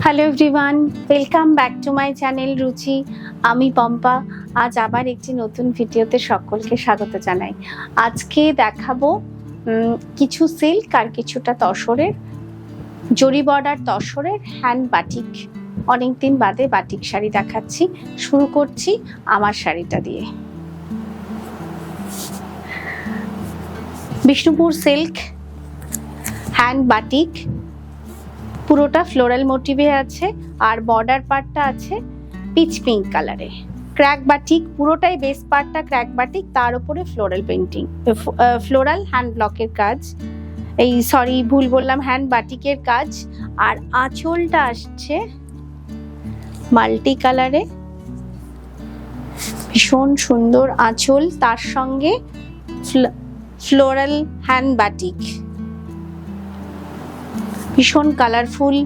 Hello everyone, welcome back to my channel রুচি। আমি পম্পা। আজ আবার একটি নতুন ভিডিওতে সকলকে স্বাগত জানাই। আজকে দেখাবো কিছু সিল্ক আর কিছুটা তসরের জরি বর্ডার তসরের হ্যান্ড বাটিক। অনেকদিন বাদে বাটিক শাড়ি দেখাচ্ছি। শুরু করছি আমার শাড়িটা দিয়ে। বিষ্ণুপুর সিল্ক হ্যান্ড বাটিক, পুরোটা ফ্লোরাল মোটিভে আছে আর বর্ডার পার্টটা আছে পিচ পিঙ্ক কালারে। ক্র্যাক বাটিক, পুরোটাই বেস পার্টটা ক্র্যাক বাটিক, তার উপরে ফ্লোরাল পেন্টিং, ফ্লোরাল হ্যান্ড ব্লকের কাজ। ভুল বললাম, হ্যান্ড বাটিকের কাজ। আর আঁচলটা আসছে মাল্টি কালারে, ভীষণ সুন্দর আঁচল, তার সঙ্গে ফ্লোরাল হ্যান্ড বাটিক, ভীষণ কালারফুল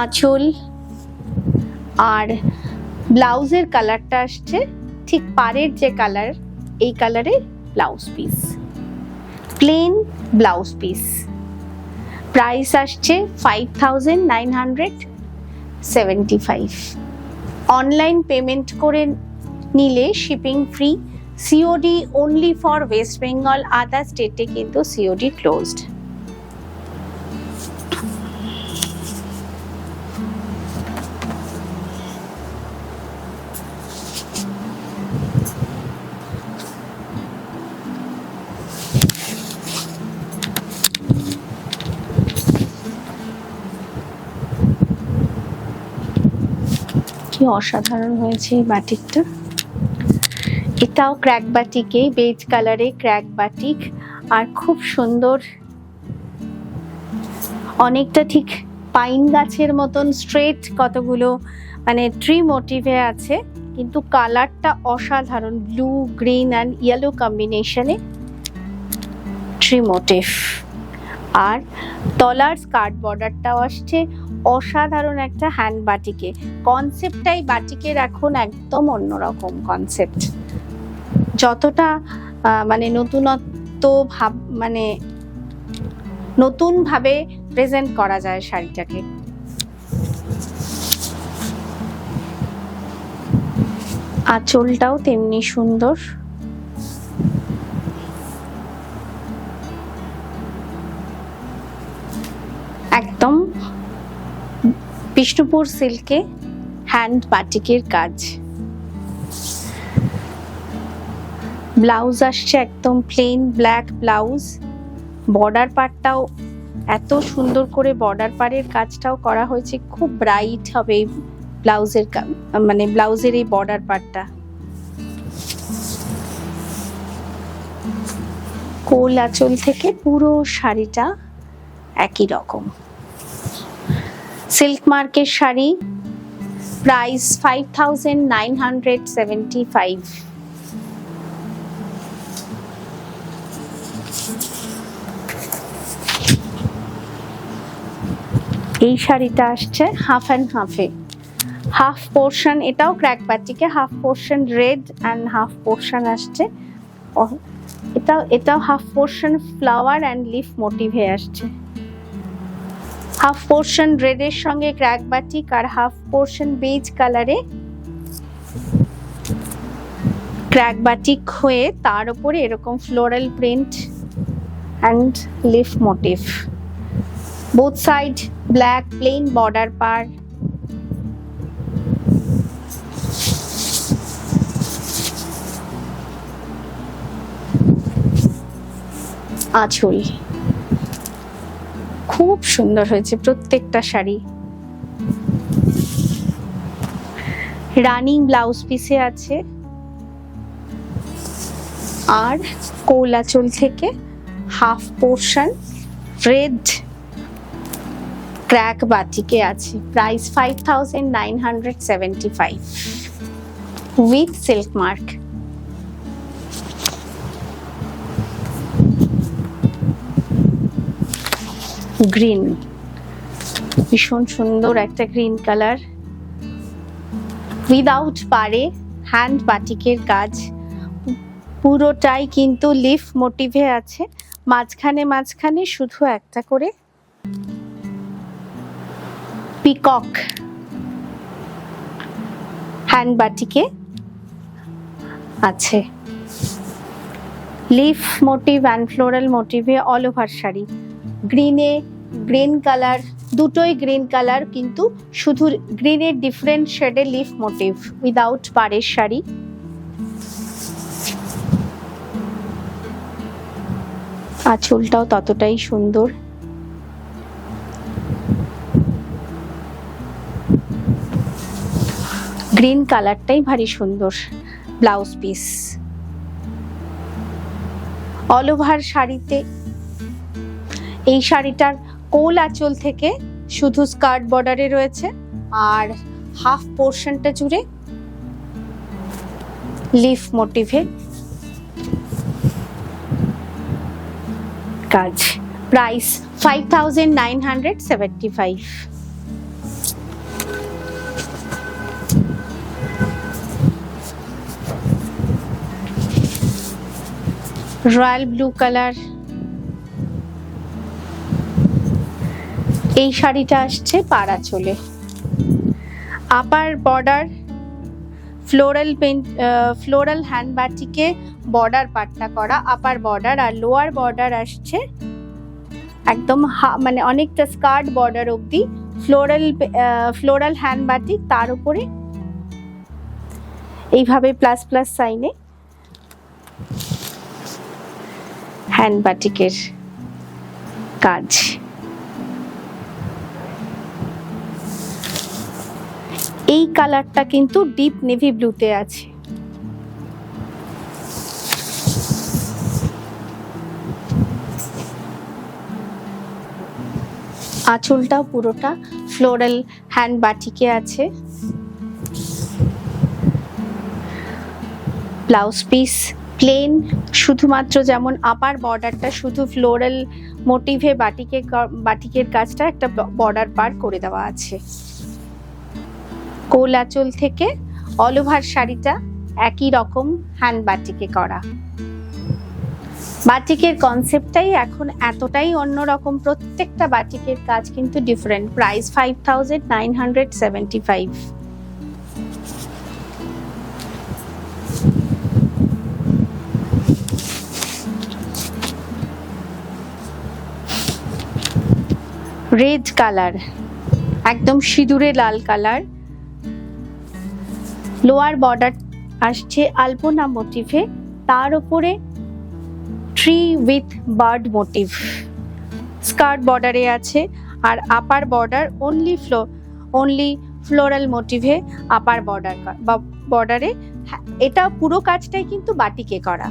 আঁচল। আর ব্লাউজের কালারটা আসছে ঠিক পাড়ের যে কালার, এই কালারের blouse piece, plain blouse piece. Price আসছে 5975। অনলাইন পেমেন্ট করে নিলে shipping free. COD only for West Bengal, other স্টেটে কিন্তু সিওডি ক্লোজড। কি অসাধারণ হয়েছে এই বাটিকটা। এটাও ক্র্যাক বাটিকে, বেজ কালারে ক্র্যাক বাটিক, আর খুব সুন্দর, অনেকটা ঠিক পাইন গাছের মতন স্ট্রেট, কতগুলো মানে ট্রি মোটিভে আছে, কিন্তু কালারটা অসাধারণ, ব্লু গ্রিন অ্যান্ড ইয়েলো কম্বিনেশনে ট্রি মোটিভ। আর তলার স্কার্ট বর্ডারটাও আসছে অসাধারণ একটা হ্যান্ড বাটিকে। কনসেপ্টটাই বাটিকের এখন একদম অন্যরকম কনসেপ্ট। যতটা মানে নতুনত্ব ভাব, মানে নতুন ভাবে প্রেজেন্ট করা যায় শাড়িটাকে। আঁচলটাও তেমনি সুন্দর, একদম বিষ্ণুপুর সিল্কে হ্যান্ড বাটিকের কাজ। ব্লাউজ আসছে একদম প্লেন ব্ল্যাক ব্লাউজ। বর্ডার পার্টটাও এত সুন্দর করে, বর্ডার পাড়ের কাজটাও করা হয়েছে, খুব ব্রাইট হবে ব্লাউজের, মানে ব্লাউজের এই বর্ডার পার্টটা। কোল আঁচল থেকে পুরো শাড়িটা একই রকম। সিল্ক মার্কের শাড়ি, প্রাইস 5975। এই শাড়িটা আসছে হাফ অ্যান্ড হাফে, হাফ পোর্শন, এটাও ক্র্যাক বাটিকে, half portion red and half portion আসছে, এটাও half portion flower and leaf মোটিভে আসছে। হাফ পোর্শন রেডের সঙ্গে ক্র্যাক বাটিক, আর হাফ পোর্শন বেজ কালারে ক্র্যাক বাটিক হয়ে তার উপরে এরকম floral print and leaf motif. Both side black plain border পার। আঁচল খুব সুন্দর হয়েছে প্রত্যেকটা শাড়ি। রানিং ব্লাউজ পিসে আছে, আর কোল আঁচল থেকে হাফ পোর্শন রেড ক্র্যাক বাটিকে আছে। Price 5975 with silk mark. Green, ভীষণ সুন্দর একটা গ্রিন কালার, উইদাউট পাড়ে হ্যান্ড বাটিকের কাজ, পুরোটাই কিন্তু লিফ মোটিভে আছে। মাঝখানে মাঝখানে শুধু একটা করে পিকক হ্যান্ড বাটিকে আছে। লিফ মোটিভ অ্যান্ড ফ্লোরাল মোটিভে অল ওভার শাড়ি। গ্রিন কালার, দুটোই গ্রিন কালার, কিন্তু শুধু গ্রিনের ডিফারেন্ট শেডের লিফ মোটিভ, উইদাউট পাড়ের শাড়ি। আঁচলটাও ততটাই সুন্দর। গ্রিন কালারটাই ভারী সুন্দর। ব্লাউজ পিস অল ওভার শাড়িতে। এই শাড়িটার কোল আঁচল থেকে শুধু স্কার্ট বর্ডারে রয়েছে, আর হাফ পোর্শনটা জুড়ে লিফ মোটিভে কাজ। প্রাইস 5975। Royal blue colour. এই শাড়িটা আসছে পাড়া চলে। আপার বর্ডার ফ্লোরাল হ্যান্ড বাটিকে বর্ডার পাট্টা করা আপার বর্ডার, আর লোয়ার বর্ডার আসছে একদম মানে অনেকটা স্কার্ট বর্ডার অবধি ফ্লোরাল হ্যান্ড বাটিক, তার উপরে এইভাবে প্লাস প্লাস সাইনে হ্যান্ড বাটিকের কাজ। এই কালারটা কিন্তু ডিপ নেভি ব্লুতে আছে। আঁচলটাও পুরোটা ফ্লোরাল হ্যান্ড বাটিকে আছে। ব্লাউজ পিস প্লেন, শুধুমাত্র যেমন আপার বর্ডারটা শুধু ফ্লোরাল মোটিভে বাটিকের কাজটা একটা বর্ডার পার করে দেওয়া আছে। কোল আঁচল থেকে অল ওভার শাড়িটা একই রকম হ্যান্ড বাটিকে করা। বাটিকের কনসেপ্টটাই এখন এতটাই অন্যরকম, প্রত্যেকটা বাটিকের কাজ কিন্তু ডিফারেন্ট। প্রাইস 5975। রেড কালার, একদম সিঁদুরে লাল কালার। লোয়ার বর্ডার আসছে আলপনা মোটিভে, তার উপরে tree with bird motif skirt বর্ডারে আছে, আর আপার বর্ডার অনলি ফ্লোরাল মোটিভে আপার বর্ডারে। এটা পুরো কাজটাই কিন্তু বাটিকে করা।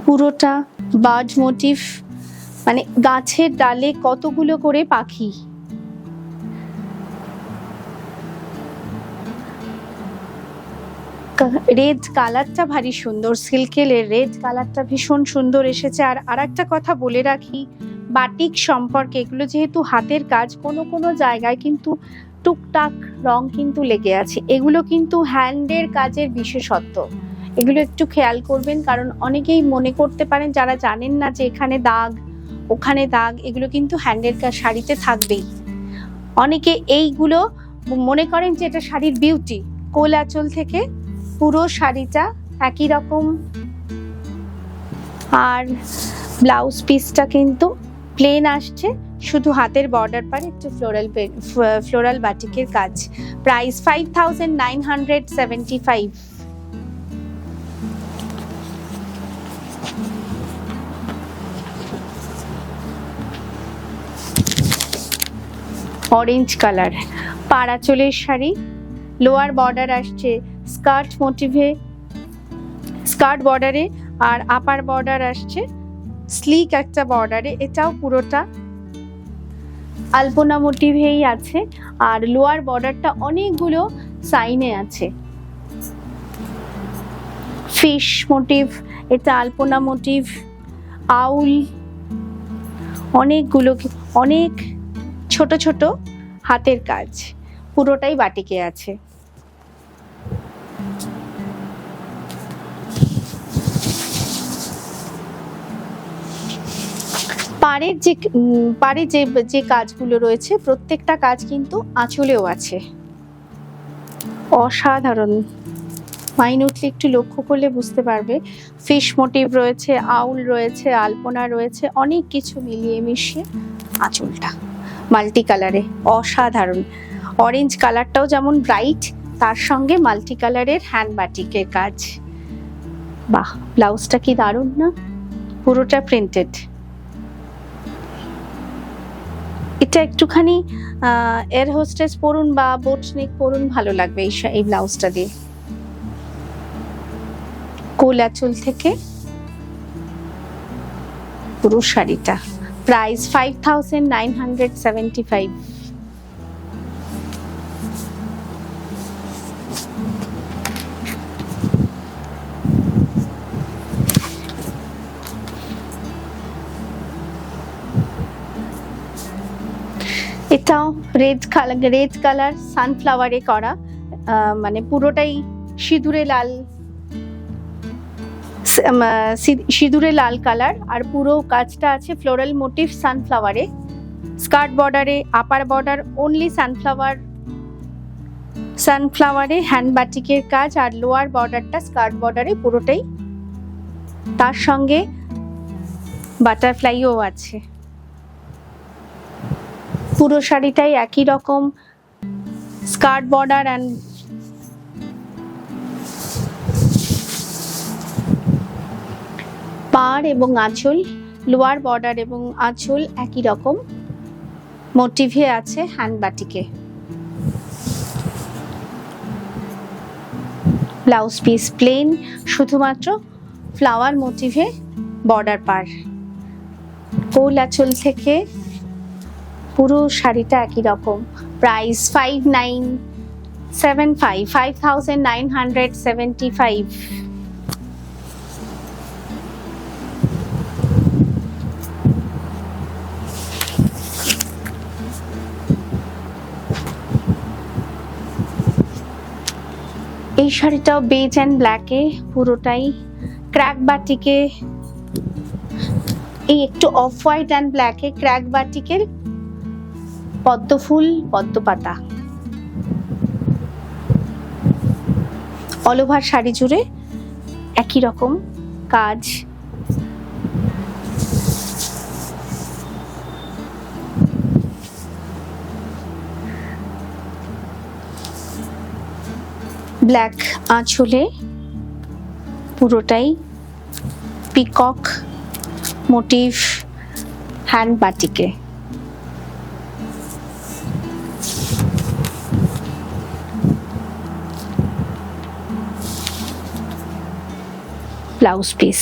পুরোটা বার্ড মোটিভ, মানে গাছের ডালে কতগুলো করে পাখি। রেড কালারটা ভারী সুন্দর, সিল্কের রেড কালারটা ভীষণ সুন্দর এসেছে। আর আরেকটা কথা বলে রাখি বাটিক সম্পর্কে, এগুলো যেহেতু হাতের কাজ, কোনো কোনো জায়গায় কিন্তু টুকটাক রং কিন্তু লেগে আছে। এগুলো কিন্তু হ্যান্ডের কাজের বিশেষত্ব, এগুলো একটু খেয়াল করবেন, কারণ অনেকেই মনে করতে পারেন যারা জানেন না যে এখানে দাগ ওখানে দাগ, এগুলো কিন্তু হ্যান্ডের কাজ শাড়িতে থাকবেই। অনেকে এইগুলো মনে করেন যে এটা শাড়ির বিউটি। কোল আঁচল থেকে পুরো শাড়িটা একই রকম, আর ব্লাউজ পিসটা কিন্তু প্লেন আসছে, শুধু হাতের বর্ডার পারে একটু ফ্লোরাল বাটিকের কাজ। প্রাইস 5975। অরেঞ্জ কালার, পাড়াচলের শাড়ি। লোয়ার বর্ডার আসছে স্কার্ট মোটিভে, স্কার্ট বর্ডারে, আর আপার বর্ডার আসছে স্লিক একটা বর্ডারে। এটাও পুরোটা আলপনা মোটিভেই আছে, আর লোয়ার বর্ডারটা অনেকগুলো সাইনে আছে। ফিশ মোটিভ, এটা আলপনা মোটিভ, আউল, অনেকগুলো, অনেক ছোট ছোট হাতের কাজ, পুরোটাই বাটিকে আছে। পাড়ে যে যে কাজগুলো রয়েছে প্রত্যেকটা কাজ কিন্তু আঁচলেও আছে। অসাধারণ, মাইনুটলি একটু লক্ষ্য করলে বুঝতে পারবে। ফিশ মোটিভ রয়েছে, আউল রয়েছে, আলপনা রয়েছে, অনেক কিছু মিলিয়ে মিশিয়ে আঁচলটা মাল্টি কালারে অসাধারণ। অরেঞ্জ কালারটাও যেমন ব্রাইট, তার সঙ্গে মাল্টি কালারের হ্যান্ড বাটিকের কাজ। বাহ, ব্লাউজটা কি দারুণ না, পুরোটা প্রিন্টেড। এটা একটুখানি এয়ার হোস্টেস পরুন বা বোটনিক পরুন, ভালো লাগবে এই ব্লাউজটা দিয়ে। কোল আঁচল থেকে পুরো শাড়িটা, প্রাইস 5975। এটাও রেড কালার সানফ্লাওয়ারে করা, মানে পুরোটাই সিঁদুরে লাল কালার, আর পুরো কাজটা আছে ফ্লোরাল মোটিভ সানফ্লাওয়ারে। স্কার্ট বর্ডারে, আপার বর্ডার অনলি সানফ্লাওয়ারে হ্যান্ড বাটিকের কাজ, আর লোয়ার বর্ডারটা স্কার্ট বর্ডারে পুরোটাই, তার সঙ্গে বাটারফ্লাইও আছে। পুরো শাড়িটাই একই রকম স্কার্ট বর্ডার অ্যান্ড পাড় এবং আঁচল, লোয়ার বর্ডার এবং আঁচল একই রকম মোটিভে আছে হ্যান্ড বাটিকে। ব্লাউজ পিস প্লেন, শুধুমাত্র ফ্লাওয়ার মোটিভে বর্ডার পাড়। কোল আঁচল থেকে পুরো শাড়িটা একই রকম। প্রাইস 5975। এই শাড়িটাও বেজ অ্যান্ড ব্ল্যাকে, পুরোটাই ক্র্যাক বাটিকে, এই একটু অফ হোয়াইট অ্যান্ড ব্ল্যাকে ক্র্যাক বাটিকের পদ্ম ফুল, পদ্ম পাতা। অল ওভার শাড়ি জুড়ে একই রকম কাজ। ব্ল্যাক আঁচলে পুরোটাই পিকক মোটিভ হ্যান্ড বাটিকে। Blouse piece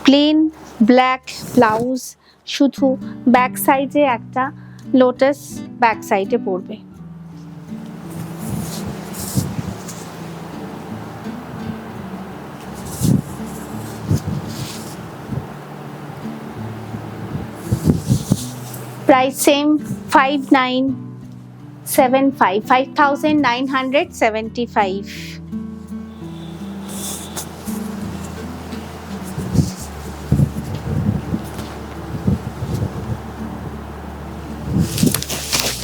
plain black blouse, শুধু ব্যাক সাইডে একটা লোটাস ব্যাক সাইডে পড়বে। Price same 5975।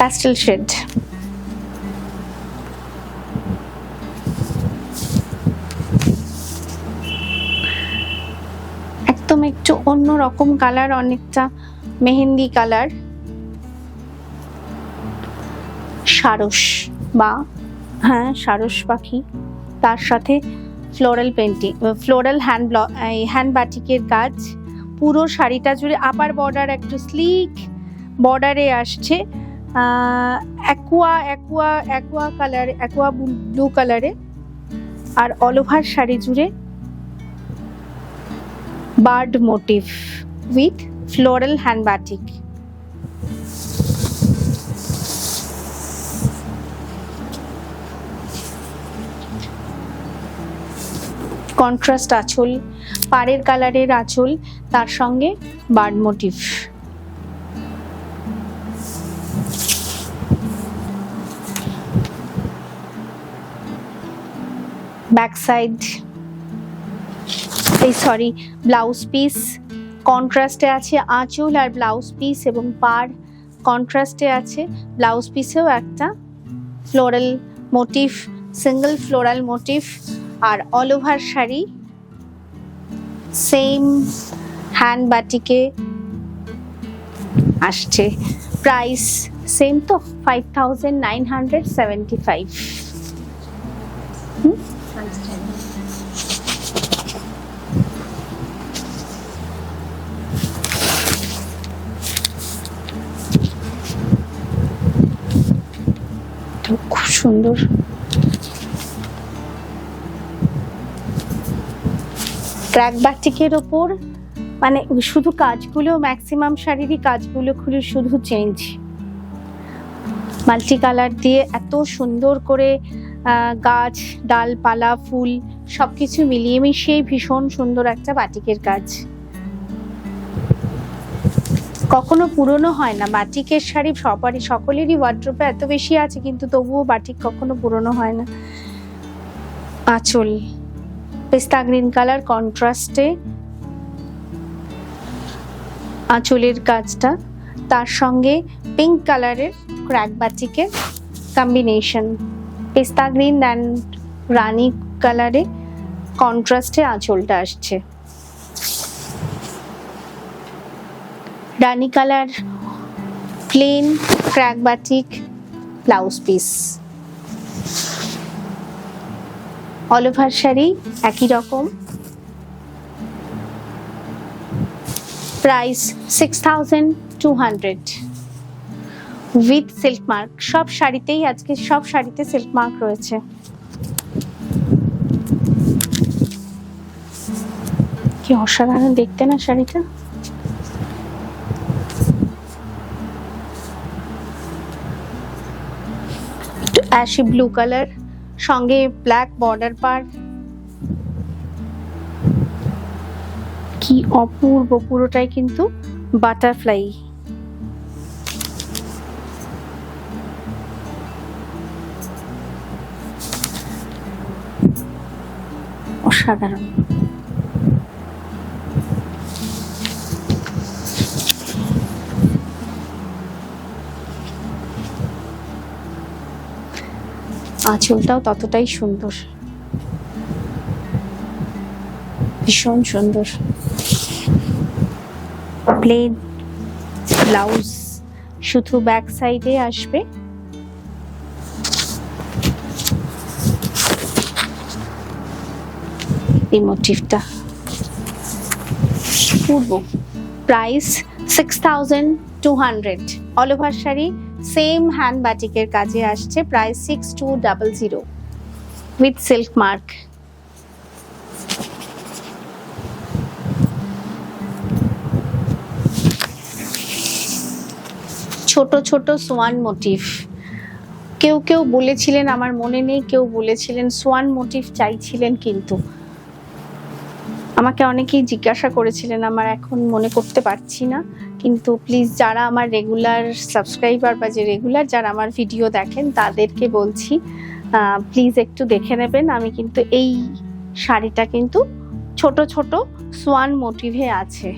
pastel shade, একদম একটু অন্য রকম কালার, অনেকটা মেহেন্দি কালার। সারস বা সারস পাখি, তার সাথে ফ্লোরাল পেন্টিং, ফ্লোরাল হ্যান্ড বাটিকের কাজ। পুরো শাড়িটা জুড়ে আপার বর্ডার একটু স্লিক বর্ডারে আসছে, অ্যাকুয়া কালার, অ্যাকুয়া ব্লু কালারে, আর অল ওভার শাড়ি জুড়ে bird motif with floral hand batik. Contrast আঁচল, পাড়ের কালারের আঁচল, তার সঙ্গে bird motif. Back side, blouse piece কন্ট্রাস্টে আছে আঁচল আর ব্লাউজ পিস, এবং পাড় কন্ট্রাস্টে আছে। ব্লাউজ পিসেও একটা floral motif, single floral motif, আর অল ওভার শাড়ি সেম হ্যান্ড বাটিকে আসছে। প্রাইস সেম তো 5975। খুব সুন্দর। ক্র্যাক বাটিকের ওপর মানে শুধু কাজগুলো, ম্যাক্সিমাম শাড়িরই কাজগুলো খুলে শুধু চেঞ্জ, মাল্টি কালার দিয়ে এত সুন্দর করে গাছ, ডালপালা, ফুল সবকিছু মিলিয়ে মিশিয়ে ভীষণ সুন্দর একটা বাটিকের কাজ। কখনো পুরনো হয় না বাটিকের শাড়ি, সকলেরই ওয়ার্ড্রোবে এত বেশি আছে, কিন্তু তবুও বাটিক কখনো পুরনো হয় না। আঁচল পেস্তা গ্রিন কালার কন্ট্রাস্টে আঁচলের কাজটা, তার সঙ্গে পিঙ্ক কালারের ক্র্যাক বাটিকের কম্বিনেশন, পেস্তা গ্রিন অ্যান্ড রানী কালারে কন্ট্রাস্টে আঁচলটা আসছে। রানী colour plain crack batik blouse piece, all over শাড়ি একই রকম। Price 6200 with silk mark. সব শাড়িতেই আজকে সব শাড়িতে সিল্ক মার্ক রয়েছে। কি অসাধারণ দেখতে না শাড়িটা। অ্যাশি ব্লু কালার, সঙ্গে ব্ল্যাক বর্ডার পার, কি অপূর্ব, পুরোটাই কিন্তু বাটারফ্লাই। অসাধারণ। আঁচলটাও ততটাই সুন্দর, ভীষণ সুন্দর। প্লেন ব্লাউজ, শুধু ব্যাক সাইডে আসবে এই মোটিভটা পূর্ব। প্রাইস 6200। অল ওভার শাড়ি সেম হ্যান্ড বাটিকের কাজে আসছে। Price 6200 with silk mark. ছোট ছোট সোয়ান মোটিভ, কেউ কেউ বলেছিলেন, আমার মনে নেই, কেউ বলেছিলেন সোয়ান মোটিভ চাইছিলেন, কিন্তু আমাকে অনেকেই জিজ্ঞাসা করেছিলেন, আমার এখন মনে করতে পারছি না। কিন্তু প্লিজ যারা আমার রেগুলার সাবস্ক্রাইবার বা যে রেগুলার যারা আমার ভিডিও দেখেন তাদেরকে বলছি, প্লিজ একটু দেখে নেবেন। আমি কিন্তু এই শাড়িটা কিন্তু ছোট ছোট সোয়ান মোটিভে আছে,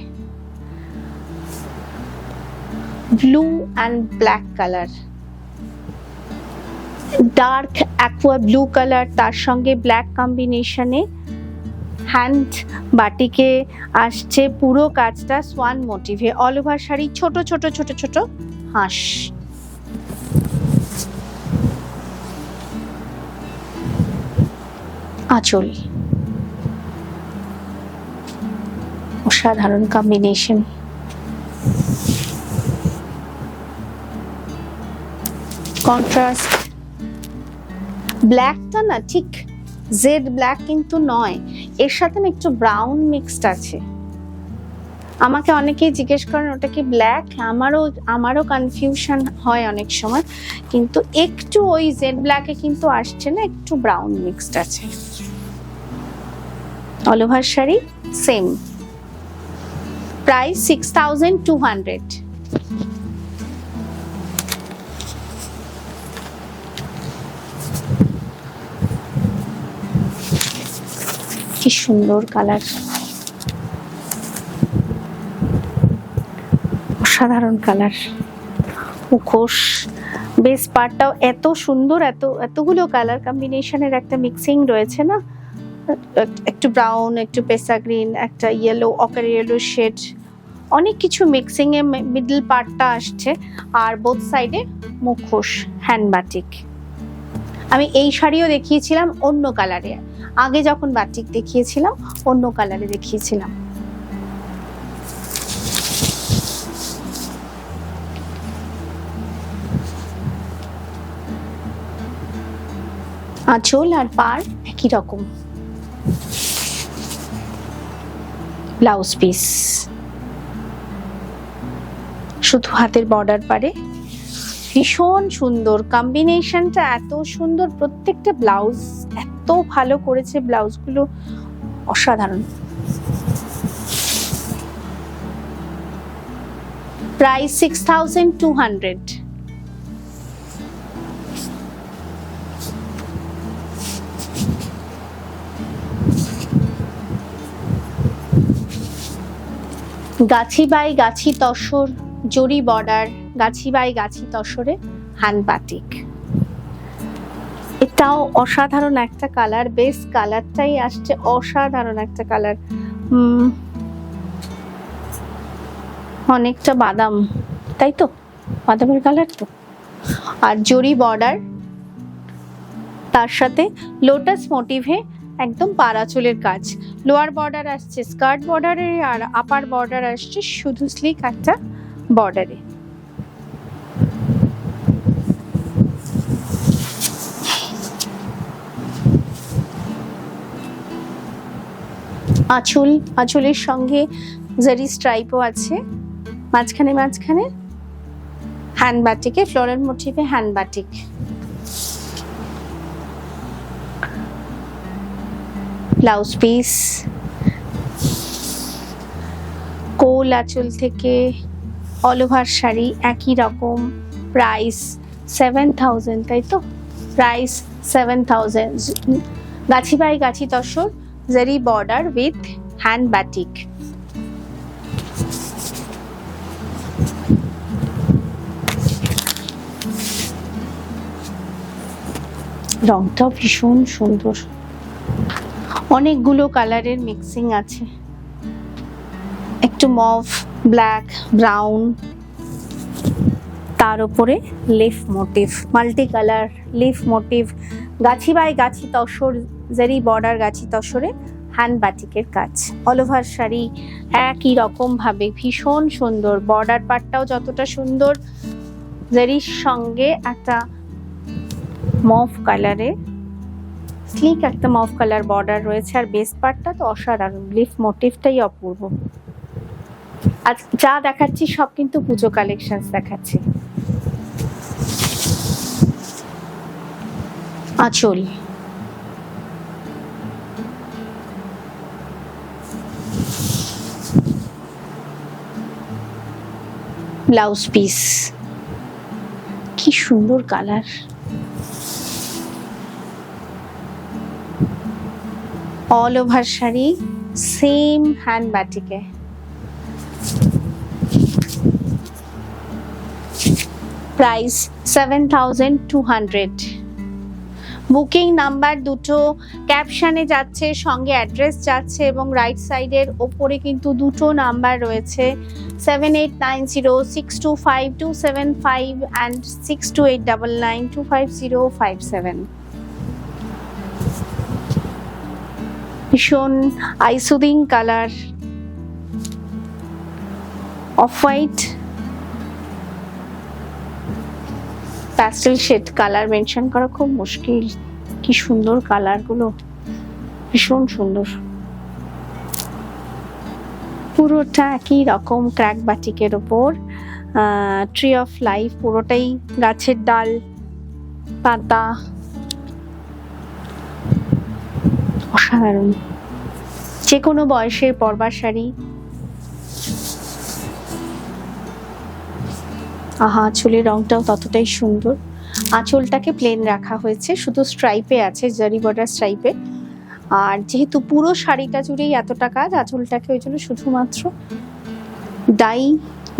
blue and black colour, dark aqua blue colour, তার সঙ্গে ব্ল্যাক কম্বিনেশনে হ্যান্ড বাটিকে আসছে। পুরো কাজটা সোয়ান মোটিভে। অল ওভার শাড়ি ছোট ছোট ছোট ছোট হাঁস। আঁচল অসাধারণ কম্বিনেশন। কন্ট্রাস্ট ব্ল্যাকটা না ঠিক জেড ব্ল্যাক কিন্তু নয়, এর সাথে না একটু ব্রাউন মিক্সড আছে। আমাকে অনেকেই জিজ্ঞেস করেন ওটা কি ব্ল্যাক, আমারও কনফিউশন হয় অনেক সময়, কিন্তু একটু ওই জেড ব্ল্যাকে কিন্তু আসছে না, একটু ব্রাউন মিক্সড আছে। অল ওভার শাড়ি সেম। প্রাইস 6200। কি সুন্দর কালার। অসাধারণ কালার। মুখোশ বেস পার্টটাও এত সুন্দর, এতগুলো কালার কম্বিনেশনের একটা মিক্সিং রয়েছে না, একটু ব্রাউন, একটু পেসা গ্রিন, একটা ইয়েলো, অকার ইয়েলো শেড, অনেক কিছু মিক্সিং এ মিডল পার্টটা আসছে। আর বোথ সাইডে মুখোশ, হ্যান্ড বাটিক। আমি এই শাড়িও দেখিয়েছিলাম অন্য কালারে, আগে যখন বাটিক দেখিয়েছিলাম অন্য কালারে দেখিয়েছিলাম। আঁচল আর পাড় একই রকম। ব্লাউজ পিস শুধু হাতের বর্ডার পারে, ভীষণ সুন্দর কম্বিনেশনটা, এত সুন্দর। প্রত্যেকটা ব্লাউজ এত ভালো করেছে, ব্লাউজগুলো অসাধারণ। প্রাইস 6200। গাছি বাই গাছি তসর, জরি border, Gachhi by Gachhi তসরে hand batik. এটাও অসাধারণ একটা কালার, বেস কালারটাই আসছে অসাধারণ একটা কালার, অনেকটা বাদাম, তাই তো, বাদামের কালার তো। আর জরি বর্ডার, তার সাথে লোটাস মোটিভে একদম পারাচলের কাজ। লোয়ার বর্ডার আসছে স্কার্ট বর্ডারে, আর আপার বর্ডার আসছে শুধু স্লিক একটা বর্ডারে। আঁচল, আঁচলের সঙ্গে জারি স্ট্রাইপও আছে মাঝখানে মাঝখানে। হ্যান্ড বাটিকে ফ্লোরাল মোটিভে হ্যান্ড বাটিক। ব্লাউজ পিস কোল আঁচল থেকে অল ওভার শাড়ি একই রকম। প্রাইস 7000, তাই তো, প্রাইস 7000। গাছি বাই গাছি তসর, জারি বর্ডার উইথ হ্যান্ড বাটিক। রংটাও ভীষণ সুন্দর, অনেকগুলো কালারের মিক্সিং আছে, একটু মভ, ব্ল্যাক, ব্রাউন, তার উপরে leaf motif, multi colour leaf motif. গাছি বাই গাছি তসর, জারি বর্ডার গাছি তসরে হ্যান্ড বাটিকের কাজ। অল ওভার শাড়ি একই রকম ভাবে ভীষণ সুন্দর। বর্ডার পার্টটাও যতটা সুন্দর, জারির সঙ্গে একটা মভ কালারে স্লিক একটা মভ কালার বর্ডার রয়েছে। আর বেস পার্টটা তো অসাধারণ, লিফ মোটিভটাই অপূর্ব। আজ যা দেখাচ্ছি সব কিন্তু পুজো কালেকশন দেখাচ্ছি। আঁচল, ব্লাউজ পিস, কি সুন্দর কালার। অল ওভার শাড়ি সেম হ্যান্ড বাটিকে। প্রাইস 7200। বুকিং নাম্বার দুটো ক্যাপশনে যাচ্ছে, সঙ্গে অ্যাড্রেস যাচ্ছে, এবং রাইট সাইডের ওপরে কিন্তু দুটো নাম্বার রয়েছে, 7890625275 অ্যান্ড 6289925057। ভীষণ eye soothing colour, off white, pastel shade colour mention করা খুব মুশকিল। কি সুন্দর কালারগুলো, ভীষণ সুন্দর। পুরোটা একই রকম ক্র্যাক বাটিকের ওপর ট্রি অফ লাইফ, পুরোটাই গাছের ডাল পাতা, অসাধারণ। যে কোনো বয়সের পরবার শাড়ি। আহা, আঁচলের রংটাও ততটাই সুন্দর। আঁচলটাকে প্লেন রাখা হয়েছে, শুধু স্ট্রাইপে আছে, জারি বর্ডার স্ট্রাইপে। আর যেহেতু পুরো শাড়িটা জুড়েই এতটা কাজ, আঁচলটাকে ওই জন্য শুধুমাত্র ডাই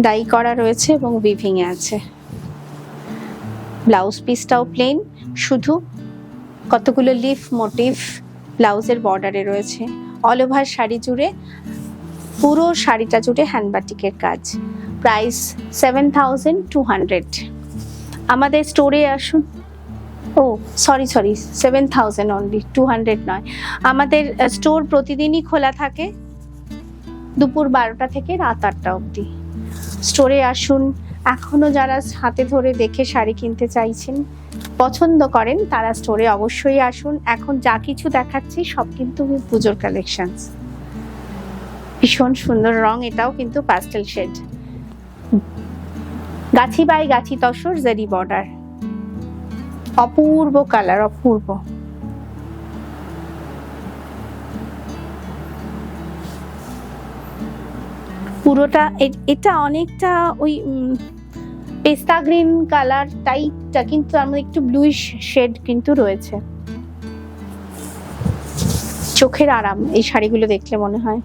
ডাই করা রয়েছে এবং উইভিং এ আছে। ব্লাউজ পিসটাও প্লেন, শুধু কতগুলো লিফ মোটিভ ব্লাউজের বর্ডারে রয়েছে। অল ওভার শাড়ি জুড়ে, পুরো শাড়িটা জুড়ে হ্যান্ড বাটিকের কাজ। প্রাইস 7200। আমাদের স্টোরে আসুন। ও সরি 7000 অনলি, 200 নয়। আমাদের স্টোর প্রতিদিনই খোলা থাকে দুপুর 12টা থেকে রাত 8টা অবধি। স্টোরে আসুন। এখনো যারা হাতে ধরে দেখে শাড়ি কিনতে চাইছেন, পছন্দ করেন, তারা স্টোরে অবশ্যই আসুন। এখন যা কিছু দেখাচ্ছি সব কিন্তু পুজোর কালেকশনস। ভীষণ সুন্দর রং, এটাও কিন্তু প্যাস্টেল শেড। গাছি বাই গাছি তসর জারি বর্ডার, অপূর্ব কালার, অপূর্ব। পুরোটা এটা অনেকটা ওই পেস্তা গ্রিন কালার টাইপটা, কিন্তু তার মধ্যে একটু ব্লুইশ শেড কিন্তু রয়েছে। চোখের আরাম এই শাড়িগুলো দেখলে মনে হয়।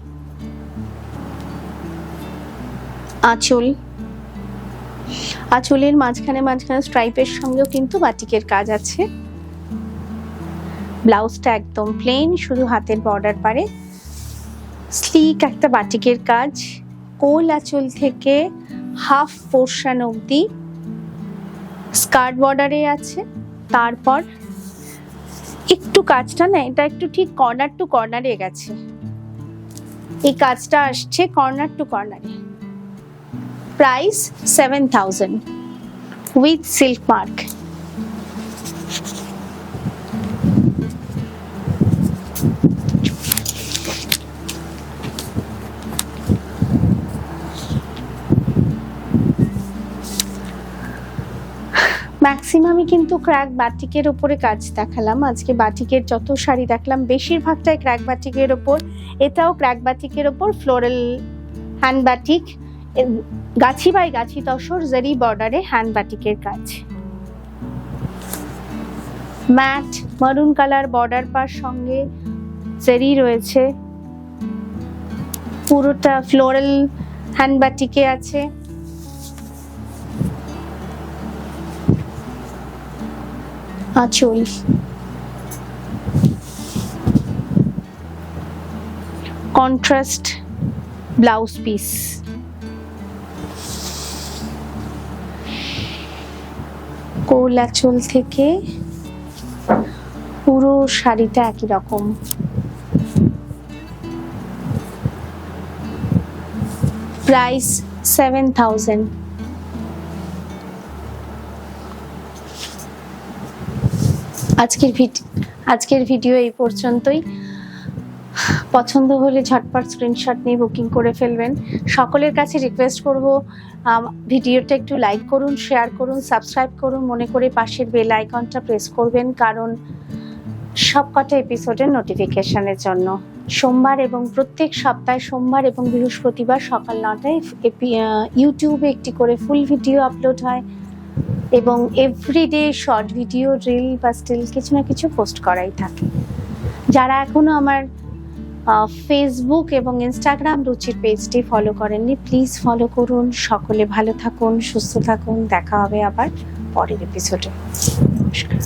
আঁচলের মাঝখানে স্ট্রাইপের সঙ্গেও কিন্তু বাটিকের কাজ আছে। ব্লাউজটা একদম প্লেন, শুধু হাতের বর্ডার পারে স্লিক একটা বাটিকের কাজ। কোল আঁচল থেকে হাফ পোর্শন অবধি স্কার্ট বর্ডারে আছে। তারপর একটু কাজটা না, এটা একটু ঠিক কর্নার টু কর্নারে গেছে, এই কাজটা আসছে কর্নার টু কর্নারে। Price 7000 with silk mark. ম্যাক্সিমামই কিন্তু ক্র্যাক বাটিকের ওপরে কাজ দেখালাম। আজকে বাটিকের যত শাড়ি দেখলাম বেশিরভাগটাই ক্র্যাক বাটিকের ওপর। এটাও ক্র্যাক বাটিকের ওপর floral hand batik, Gachhi by গাছি তসর জারি বর্ডারে হ্যান্ড বাটিকের কাজ। ম্যাট মারুন কালার বর্ডার পার সঙ্গে জারি রয়েছে, পুরোটা ফ্লোরাল হ্যান্ড বাটিকে আছে। আঁচল, কন্ট্রাস্ট ব্লাউজ পিস, কোল আঁচল থেকে পুরো শাড়িটা একই রকম। প্রাইস 7000। আজকের ভিডিও এই পর্যন্তই। পছন্দ হলে ঝটপট স্ক্রিনশট নিয়ে বুকিং করে ফেলবেন। সকলের কাছে রিকোয়েস্ট করব, ভিডিওটা একটু লাইক করুন, শেয়ার করুন, সাবস্ক্রাইব করুন, মনে করে পাশের বেল আইকনটা প্রেস করবেন, কারণ সবকটা এপিসোডের নোটিফিকেশনের জন্য। সোমবার এবং প্রত্যেক সপ্তাহে সোমবার এবং বৃহস্পতিবার সকাল 9টায় ইউটিউবে একটি করে ফুল ভিডিও আপলোড হয় এবং এভরিডে শর্ট ভিডিও, রিল বা স্টিল কিছু না কিছু পোস্ট করাই থাকে। যারা এখনো আমার ফেসবুক এবং ইনস্টাগ্রাম রুচির পেজটি ফলো করেননি, প্লিজ ফলো করুন। সকলে ভালো থাকুন, সুস্থ থাকুন। দেখা হবে আবার পরের এপিসোডে। নমস্কার।